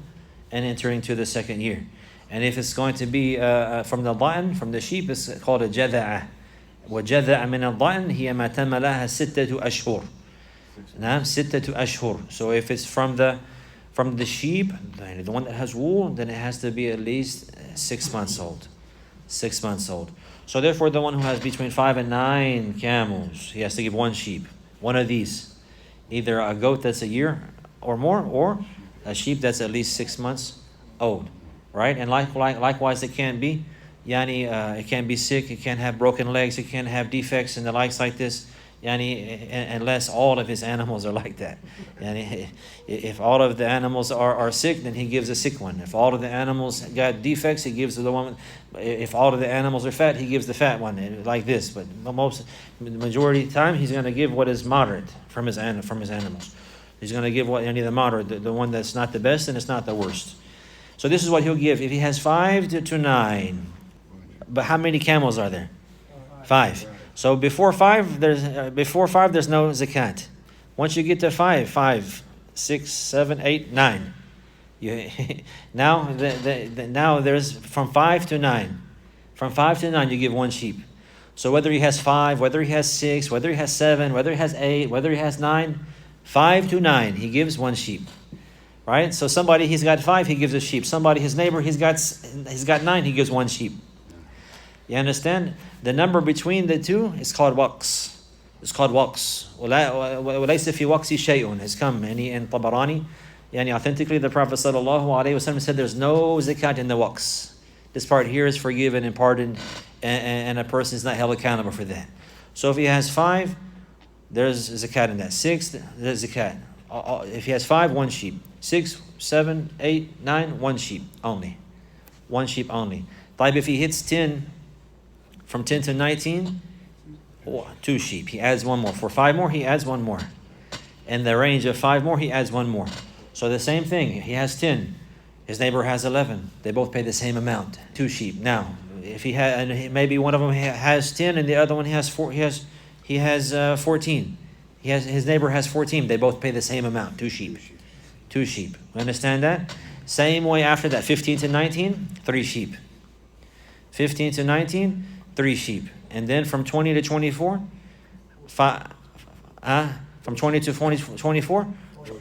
A: and entering to the second year. And if it's going to be from the da'n, from the sheep, it's called a jada'ah. وجذع من الضأن هي ما تم لها 6 أشهر. نعم 6 أشهر. So if it's from the sheep, the one that has wool, then it has to be at least 6 months old. 6 months old. So therefore the one who has between 5 and 9 camels, he has to give one sheep. One of these. Either a goat that's a year or more, or a sheep that's at least 6 months old. Right? And likewise it can be it can be sick, it can have broken legs, it can have defects and the likes like this, unless all of his animals are like that. If all of the animals are sick, then he gives a sick one. If all of the animals got defects, he gives the one. If all of the animals are fat, he gives the fat one, like this. But the majority of the time, he's going to give what is moderate from his animals. He's going to give the moderate, the one that's not the best and it's not the worst. So this is what he'll give. If he has 5 to 9. But how many camels are there? 5. So before 5, there's no zakat. Once you get to 5, 6, 7, 8, 9. Now there's from 5 to 9. From 5 to 9, you give one sheep. So whether he has 5, whether he has 6, whether he has 7, whether he has 8, whether he has 9, 5 to 9, he gives one sheep. Right? So somebody, he's got 5, he gives a sheep. Somebody, his neighbor, he's got 9, he gives one sheep. You understand? The number between the two is called waqs. It's called waqs. وَلَيْسَ فِي وَقْسِ شَيْءٌ. It's come in Tabarani. Authentically, the Prophet ﷺ said there's no zakat in the waqs. This part here is forgiven and pardoned, and a person is not held accountable for that. So if he has 5, there's zakat in that. 6, there's zakat. If he has 5, one sheep. 6, 7, 8, 9, one sheep only. One sheep only. If he hits 10, from 10 to 19, 2 sheep. He adds one more. For 5 more, he adds one more. In the range of 5 more, he adds one more. So the same thing. He has 10. His neighbor has 11. They both pay the same amount. 2 sheep. Now, if he had, and maybe one of them has 10 and the other one has 14. His neighbor has 14. They both pay the same amount. 2 sheep. 2 sheep. You understand that? Same way after that. 15 to 19, 3 sheep. 15 to 19, 3 sheep. And then from 20 to 24, from 20 to 24,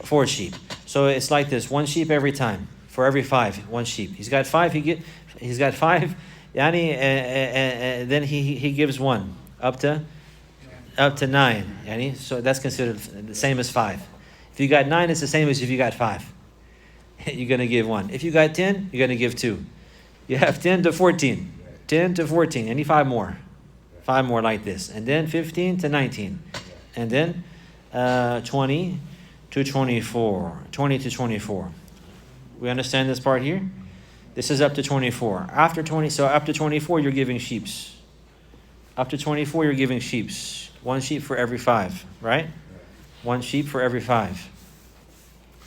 A: 4 sheep. So it's like this, 1 sheep every time. For every 5, 1 sheep. He's got 5, he's got 5, then he gives 1 up to 9. So that's considered the same as 5. If you got 9, it's the same as if you got 5. You're going to give 1. If you got 10, you're going to give 2. You have 10 to 14. 10 to 14, and 5 more. 5 more like this. And then 15 to 19. And then 20 to 24. 20 to 24. We understand this part here? This is up to 24. After 20, so up to 24, you're giving sheeps. Up to 24, you're giving sheeps. 1 sheep for every 5, right? 1 sheep for every 5.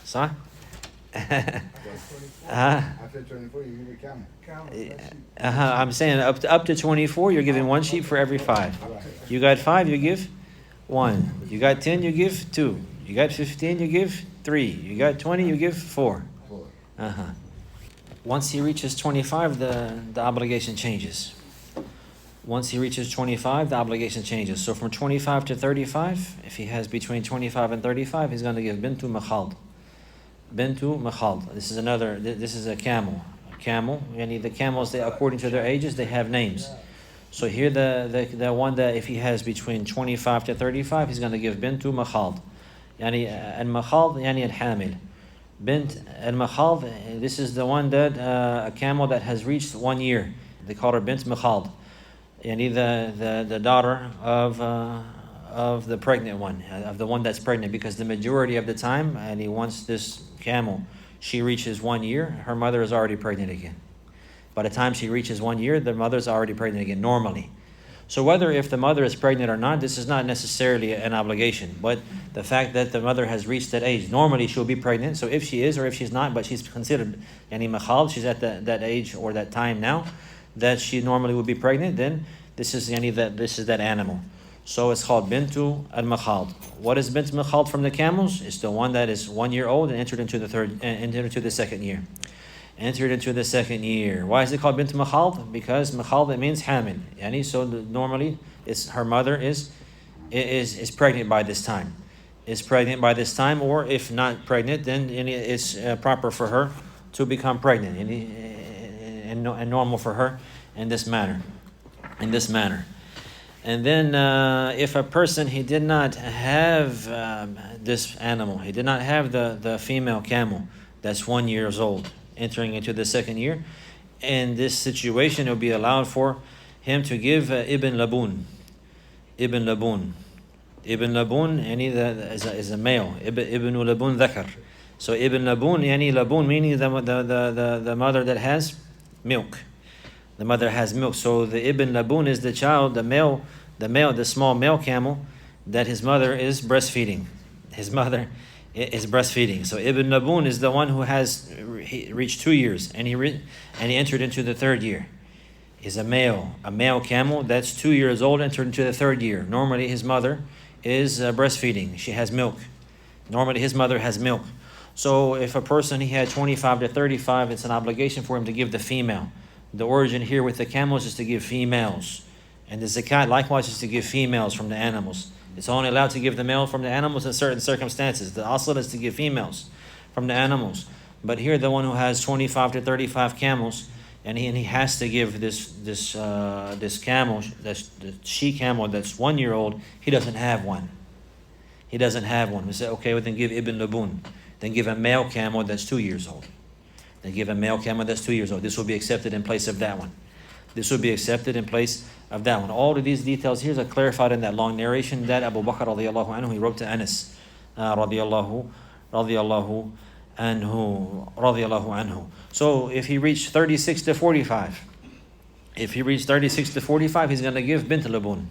A: Son?
B: After 24, you give a camel.
A: I'm saying up to 24, you're giving 1 sheep for every 5. You got 5, you give 1. You got 10, you give 2. You got 15, you give 3. You got 20, you give 4. Once he reaches 25, the obligation changes. Once he reaches 25, the obligation changes. So from 25 to 35, if he has between 25 and 35, he's going to give bintu makhald. Bintu makhald. This is a camel. Camel, the camels, according to their ages, they have names. So here the one that if he has between 25 to 35, he's going to give bintu makhald. Al-makhald, al-hamil. Bint al-makhald, this is the one that a camel that has reached 1 year. They call her bint makhald. The daughter of the pregnant one, of the one that's pregnant, because the majority of the time, once this camel, she reaches 1 year, her mother is already pregnant again. By the time she reaches 1 year, the mother's already pregnant again, normally. So whether if the mother is pregnant or not, this is not necessarily an obligation. But the fact that the mother has reached that age, normally she'll be pregnant. So if she is or if she's not, but she's considered makhal, she's at that age or that time now that she normally would be pregnant, then this is that animal. So it's called bintu al-makhal. What is bint makhal from the camels? It's the one that is 1 year old and entered into the second year. Entered into the second year. Why is it called bint makhal? Because makhal, it means hamil. So normally her mother is pregnant by this time. Is pregnant by this time, or if not pregnant, then it's proper for her to become pregnant and normal for her in this manner. And then if a person, he did not have this animal, he did not have the female camel that's 1 year old, entering into the second year, in this situation it will be allowed for him to give ibn labun. Ibn labun is a male. Ibn labun dhakar. So ibn labun, labun meaning the mother that has milk. The mother has milk. So the ibn labun is the child, the small male camel that his mother is breastfeeding. His mother is breastfeeding. So ibn labun is the one who has reached 2 years and he entered into the third year. Is a male camel that's 2 years old, entered into the third year. Normally his mother is breastfeeding. She has milk. Normally his mother has milk. So if a person, he had 25 to 35, it's an obligation for him to give the female. The origin here with the camels is to give females. And the zakat likewise is to give females from the animals. It's only allowed to give the male from the animals in certain circumstances. The asl is to give females from the animals. But here the one who has 25 to 35 camels, and he has to give this camel, that's the she camel that's 1 year old, he doesn't have one. We say, okay, well then give ibn labun. Then give a male camel that's 2 years old. This will be accepted in place of that one. All of these details here are clarified in that long narration that Abu Bakr radiallahu anhu, he wrote to Anas radiallahu anhu. So if he reached 36 to 45, he's going to give bint labun.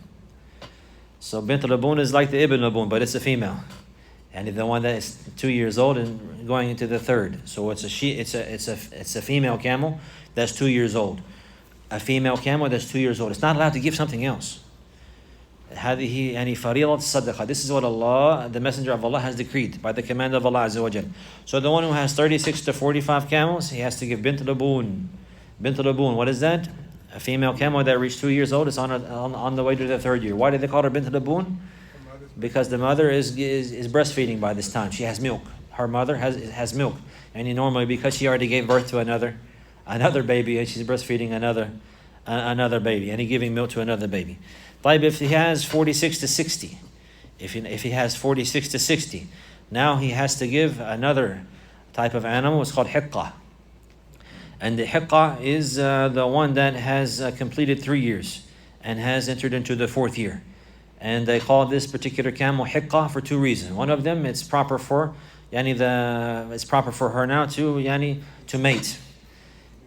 A: So bint labun is like the ibn labun, but it's a female. And the one that is 2 years old and going into the third. So it's a female camel that's 2 years old. A female camel that's 2 years old. It's not allowed to give something else. This is what Allah, the Messenger of Allah, has decreed by the command of Allah Azza wa Jal. So the one who has 36 to 45 camels, he has to give bint labun. What is that? A female camel that reached 2 years old is on the way to the third year. Why did they call her bint labun? Because the mother is breastfeeding by this time. She has milk. Her mother has milk. And normally, because she already gave birth to another baby, and she's breastfeeding another baby, and he's giving milk to another baby. But if he has 46 to 60, if he has 46 to 60, now he has to give another type of animal. It's called hiqqah. And the hiqqah is the one that has completed 3 years and has entered into the fourth year. And they call this particular camel hiqqah for 2 reasons. One of them, it's proper for her now to mate.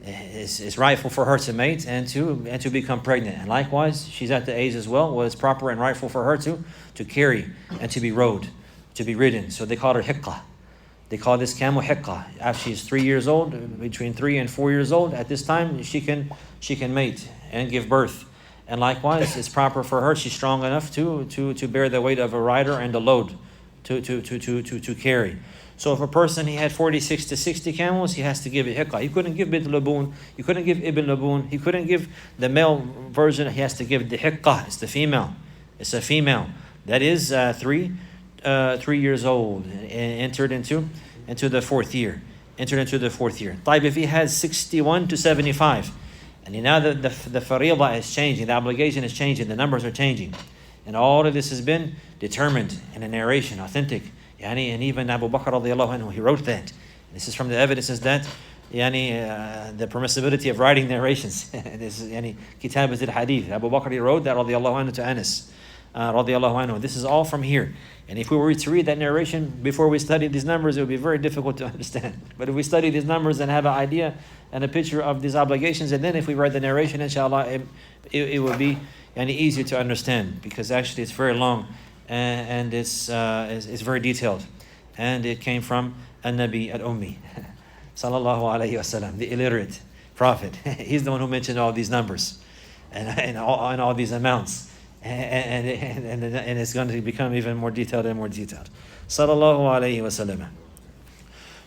A: It's rightful for her to mate and to become pregnant. And likewise, she's at the age as well where it's proper and rightful for her to carry and to be ridden. So they call her hiqqah. They call this camel hiqqah. After she's 3 years old, between 3 and 4 years old, at this time she can mate and give birth. And likewise, it's proper for her. She's strong enough to bear the weight of a rider and a load to carry. So if a person, he had 46 to 60 camels, he has to give a hiqqa. He couldn't give bint labun, he couldn't give ibn labun, he couldn't give the male version, he has to give the hiqqa. It's the female. It's a female. That is 3 years old, and entered into the fourth year. Entered into the fourth year. Taib, if he has 61 to 75, and now the fariḍah is changing, the obligation is changing, the numbers are changing. And all of this has been determined in a narration, authentic. And even Abu Bakr radiallahu anhu, he wrote that. This is from the evidences that the permissibility of writing narrations. This is Kitabat al-Hadith. Abu Bakr, he wrote that radiallahu anhu to Anas. Radiallahu anhu. This is all from here. And if we were to read that narration before we study these numbers, it would be very difficult to understand. But if we study these numbers and have an idea and a picture of these obligations, and then if we read the narration, inshallah, it would be easier to understand, because actually it's very long and it's very detailed. And it came from An-Nabi Al-Ummi, sallallahu alayhi wasallam, the illiterate prophet. He's the one who mentioned all these numbers and all these amounts. And it's going to become even more detailed and more detailed. Sallallahu alayhi wasallam.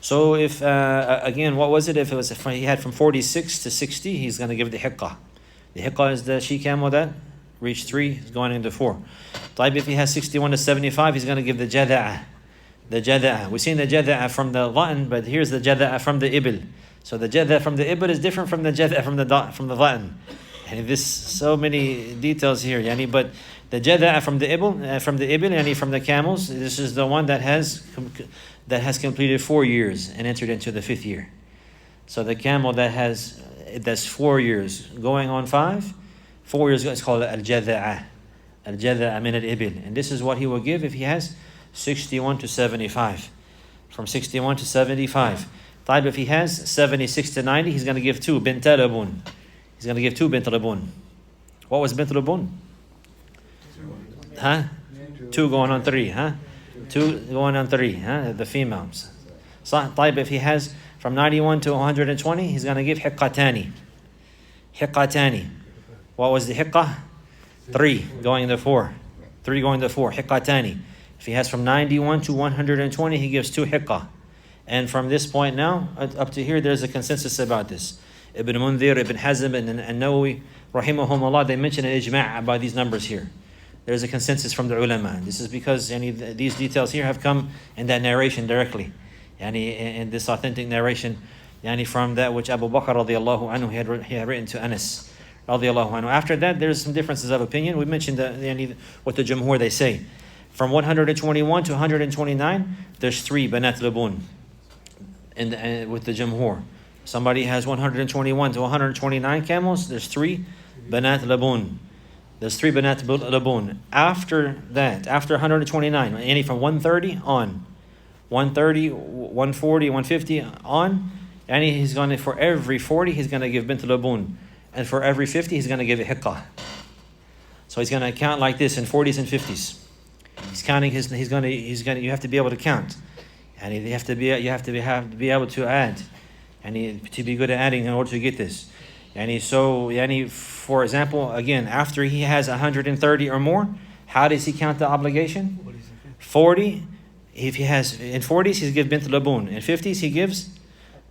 A: So if, again, what was it? If he had from 46 to 60, he's going to give the hiqqa. The hiqqa is the she camel that reached 3, he's going into 4. Taib, if he has 61 to 75, he's going to give the jada'ah. The jada'ah. We've seen the jada'ah from the la'n, but here's the jada'ah from the ibil. So the jada'ah from the ibil is different from the jada'ah from the la'n. And there's so many details here, but the jada'ah from the ibil, from the camels, this is the one that has completed 4 years and entered into the 5th year. So the camel that's 4 years going on 5, 4 years, it's called al-jada'ah. Al-jada'ah min al-ibil. And this is what he will give if he has 61 to 75. From 61 to 75. Taib, if he has 76 to 90, he's going to give 2 bint labun. He's going to give 2 bint labun. What was bint labun? 2 going on 3, 2 going on 3, the females. So, Taib, if he has from 91 to 120, he's going to give hiqqatani. Hiqqatani. What was the hiqqah? 3 going to 4. 3 going to 4. Hiqqatani. If he has from 91 to 120, he gives 2 hiqqah. And from this point now, up to here, there's a consensus about this. Ibn Mundhir, Ibn Hazm, and Nawawi, rahimahumullah, they mention an ijma' about these numbers here. There's a consensus from the ulama. This is because these details here have come in that narration directly. In this authentic narration, from that which Abu Bakr radiallahu anhu he had written to Anas radiallahu anhu. After that, there's some differences of opinion. We mentioned what the Jumhur they say. From 121 to 129, there's 3 banat labun with the Jumhur. Somebody has 121 to 129 camels, there's 3 banat labun. There's 3 banat labun. After that, after 129, any from 130 on, 130, 140, 150 on, and he's going to, for every 40, he's going to give bint labun. And for every 50, he's going to give a hiqqah. So he's going to count like this in 40s and 50s. He's counting you have to be able to count. And you have to be able to add. And to be good at adding in order to get this. For example, again, after he has 130 or more, how does he count the obligation? 40. If he has in 40s, he gives bint labun. In 50s, he gives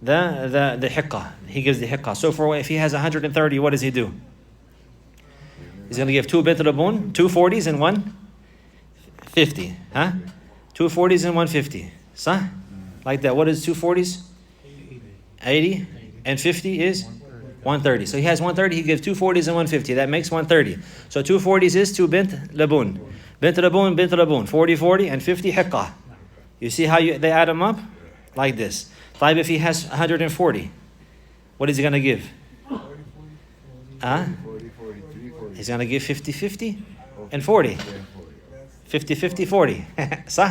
A: the hiqqah. He gives the hiqqah. So if he has 130, what does he do? He's going to give 2 bint labun, 2 40s and 1 50. 2 40s and 1 50. Sah? Like that. What is 2 40s? 80. And 50 is 130. So he has 130, he gives 2 40s and 150. That makes 130. So 2 40s is 2 bint labun. Bint labun, 40, 40, and 50 hiqqah. You see how they add them up? Like this. Taib, if he has 140, what is he going to give? He's going to give 50, 50, and 40. 50, 50, 40. Sah?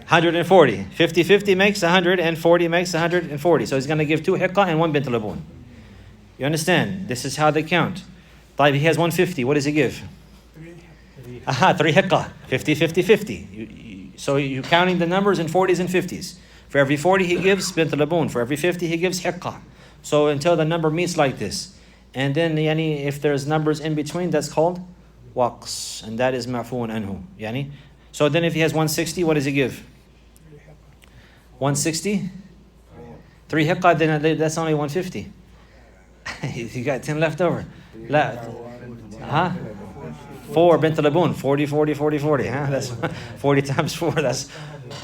A: 140. 50, 50 makes 100, and 40 makes 140. So he's going to give 2 hiqqah and 1 bint labun. You understand? This is how they count. Taib, he has 150. What does he give? 3 hiqqah. 50, 50, 50. So you're counting the numbers in 40s and 50s. For every 40 he gives bint labun. For every 50 he gives hiqqah. So until the number meets like this. And then if there's numbers in between, that's called waqs. And that is ma'fuun anhu. So then if he has 160, what does he give? 160? 3 hiqqa, then that's only 150. You got 10 left over. La, huh? 4 bint labun, 40, 40, 40, 40. Huh? That's 40 times 4. That's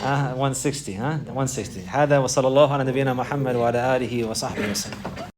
A: 160. Huh? 160. هذا وصلى الله على نبينا محمد وعلى آله وصحبه وسلم.